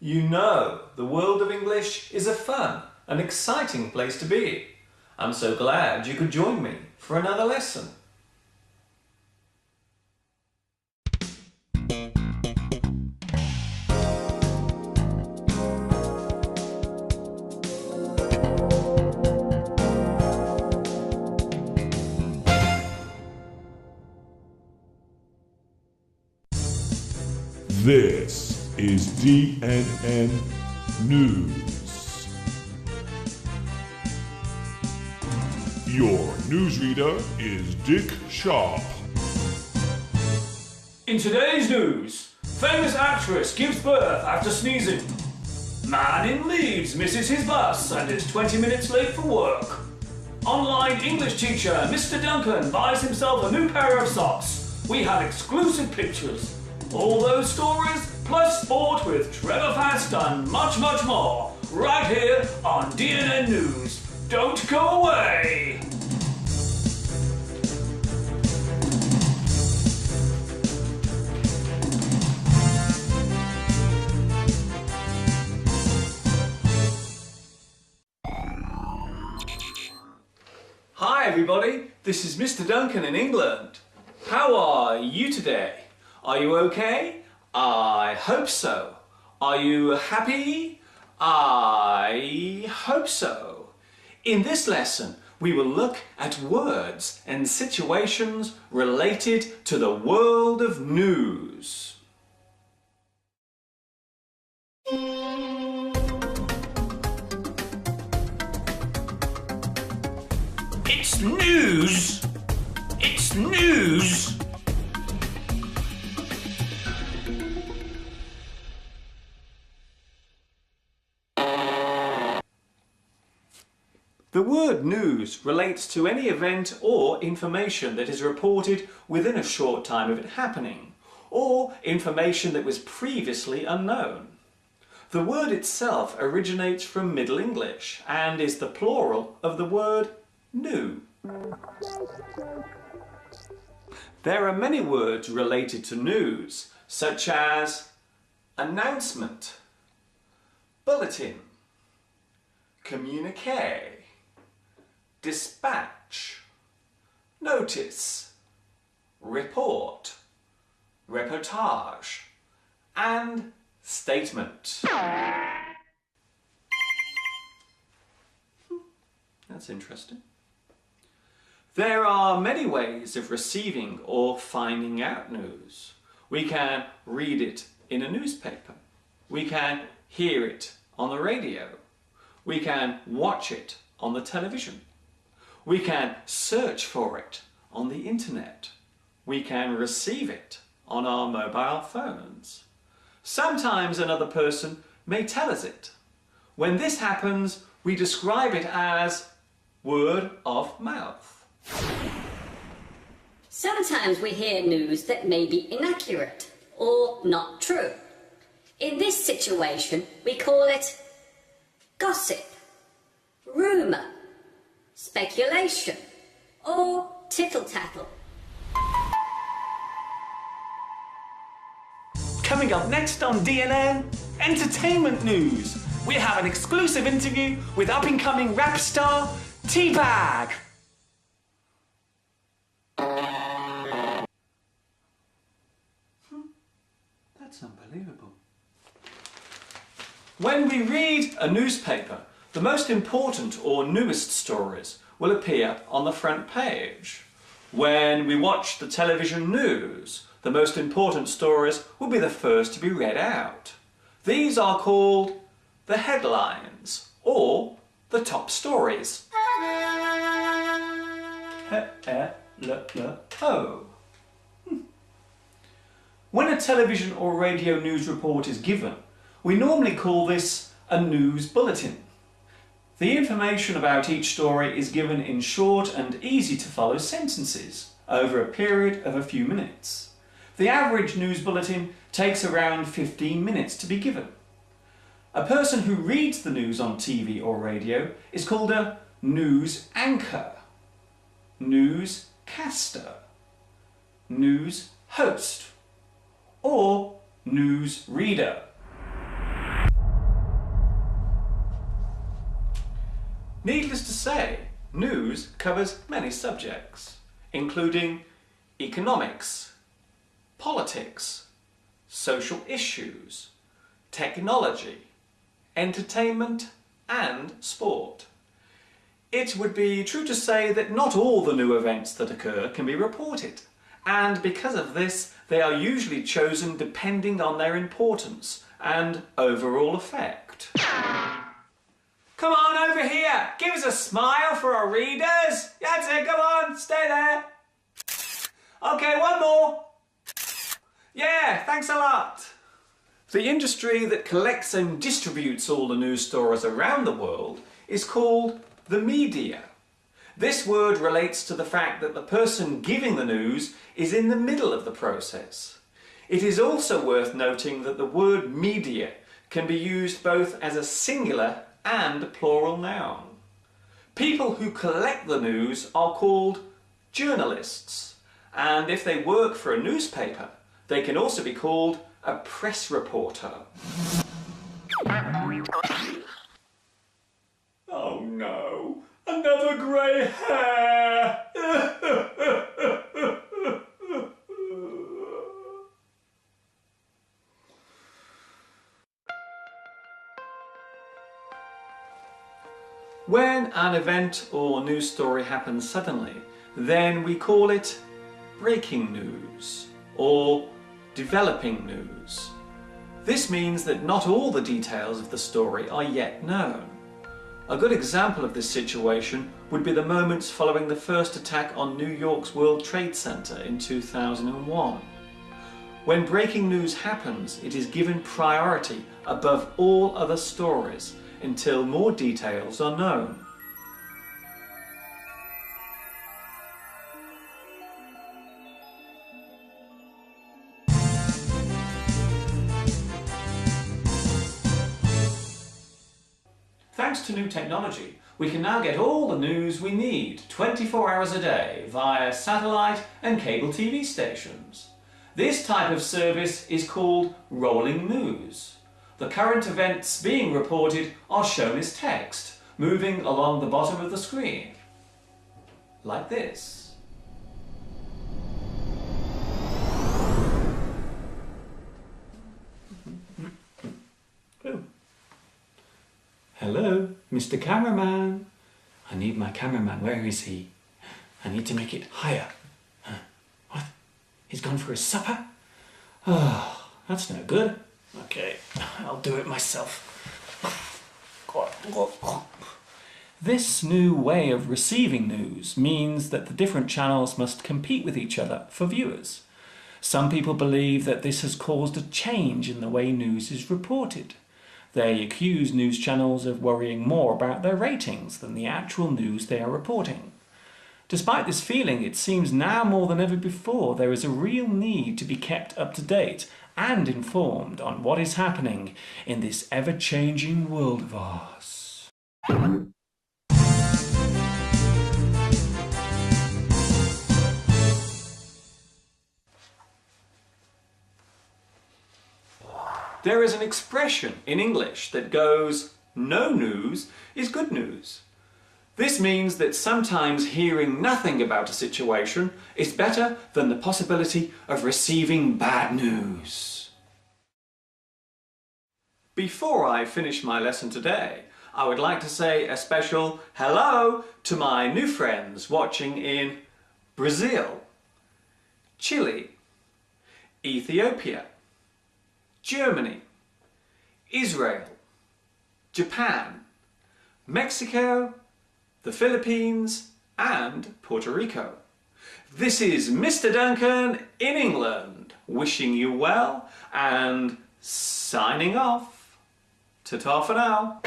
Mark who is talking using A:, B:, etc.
A: You know, the world of English is a fun and exciting place to be. I'm so glad you could join me for another lesson.
B: This is DNN News. Your newsreader is Dick Sharp.
C: In today's news, famous actress gives birth after sneezing. Man in Leeds misses his bus and is 20 minutes late for work. Online English teacher Mr. Duncan buys himself a new pair of socks. We have exclusive pictures. All those stories, plus sport with Trevor Fast and much, much more, right here on DNN News. Don't go away!
A: Hi everybody, this is Mr. Duncan in England. How are you today? Are you okay? I hope so. Are you happy? I hope so. In this lesson, we will look at words and situations related to the world of news.
C: It's news! It's news!
A: The word news relates to any event or information that is reported within a short time of it happening, or information that was previously unknown. The word itself originates from Middle English and is the plural of the word new. There are many words related to news, such as announcement, bulletin, communique, dispatch, notice, report, reportage, and statement. That's interesting. There are many ways of receiving or finding out news. We can read it in a newspaper. We can hear it on the radio. We can watch it on the television. We can search for it on the internet. We can receive it on our mobile phones. Sometimes another person may tell us it. When this happens, we describe it as word of mouth.
D: Sometimes we hear news that may be inaccurate or not true. In this situation, we call it gossip, rumour, speculation, or tittle-tattle.
C: Coming up next on DNN, entertainment news. We have an exclusive interview with up-and-coming rap star T-Bag.
A: That's unbelievable. When we read a newspaper, the most important or newest stories will appear on the front page. When we watch the television news, the most important stories will be the first to be read out. These are called the headlines or the top stories. When a television or radio news report is given, we normally call this a news bulletin. The information about each story is given in short and easy to follow sentences over a period of a few minutes. The average news bulletin takes around 15 minutes to be given. A person who reads the news on TV or radio is called a news anchor, newscaster, news host, or news reader. Needless to say, news covers many subjects, including economics, politics, social issues, technology, entertainment, and sport. It would be true to say that not all the new events that occur can be reported, and because of this, they are usually chosen depending on their importance and overall effect. Come on over here, give us a smile for our readers. That's it, come on, stay there. Okay, one more. Yeah, thanks a lot. The industry that collects and distributes all the news stories around the world is called the media. This word relates to the fact that the person giving the news is in the middle of the process. It is also worth noting that the word media can be used both as a singular and a plural noun. People who collect the news are called journalists, and if they work for a newspaper, they can also be called a press reporter. Oh no, another grey hair! When an event or news story happens suddenly, then we call it breaking news or developing news. This means that not all the details of the story are yet known. A good example of this situation would be the moments following the first attack on New York's World Trade Center in 2001. When breaking news happens, it is given priority above all other stories until more details are known. Thanks to new technology, we can now get all the news we need 24 hours a day via satellite and cable TV stations. This type of service is called rolling news. The current events being reported are shown as text, moving along the bottom of the screen, like this. Oh. Hello, Mr. Cameraman. I need my cameraman. Where is he? I need to make it higher. What? He's gone for his supper? Oh, that's no good. Okay, I'll do it myself. This new way of receiving news means that the different channels must compete with each other for viewers. Some people believe that this has caused a change in the way news is reported. They accuse news channels of worrying more about their ratings than the actual news they are reporting. Despite this feeling, it seems now more than ever before there is a real need to be kept up to date and informed on what is happening in this ever-changing world of ours. There is an expression in English that goes, "No news is good news." This means that sometimes hearing nothing about a situation is better than the possibility of receiving bad news. Before I finish my lesson today, I would like to say a special hello to my new friends watching in Brazil, Chile, Ethiopia, Germany, Israel, Japan, Mexico, the Philippines, and Puerto Rico. This is Mr. Duncan in England, wishing you well and signing off. Ta-ta for now.